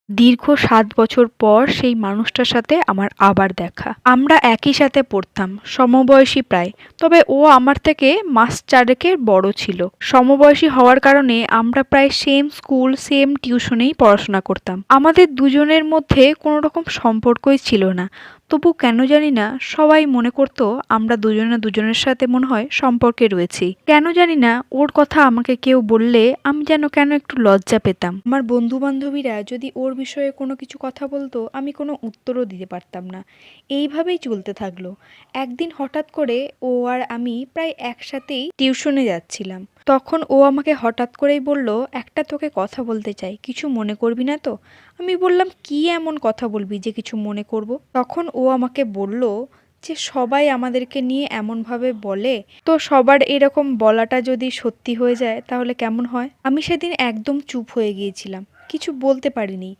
দীর্ঘ ৭ বছর পর সেই মানুষটার সাথে আমার আবার দেখা। আমরা একই সাথে পড়তাম, সমবয়সী প্রায়। তবে ও আমার থেকে মাস ৪ বড় ছিল। সমবয়সী হওয়ার কারণে আমরা প্রায় সেম স্কুল, সেম টিউশনেই পড়াশোনা করতাম। আমাদের দুজনের মধ্যে কোনো রকম সম্পর্কই ছিল না। তবু কেন জানি না সবাই মনে করতো আমরা দুজনে দুজনের সাথে মনে হয় সম্পর্কে রয়েছি। কেন জানি না ওর কথা আমাকে কেউ বললে আমি যেন কেন একটু লজ্জা পেতাম। আমার বন্ধু বান্ধবীরা যদি ওর বিষয়ে কোনো কিছু কথা বলতো আমি কোনো উত্তরও দিতে পারতাম না। এইভাবেই চলতে থাকলো। একদিন হঠাৎ করে ও আর আমি প্রায় একসাথেই টিউশনে যাচ্ছিলাম। তখন ও আমাকে হঠাৎ করেই বলল, একটা তোকে কথা বলতে চাই, কিছু মনে করবি না তো? আমি বললাম, কি এমন কথা বলবি যে কিছু মনে করব? তখন ও আমাকে বলল যে সবাই আমাদেরকে নিয়ে এমনভাবে বলে, তো সবার এরকম বলাটা যদি সত্যি হয়ে যায় তাহলে কেমন হয়? আমি সেদিন একদম চুপ হয়ে গিয়েছিলাম, কিছু বলতে পারিনি।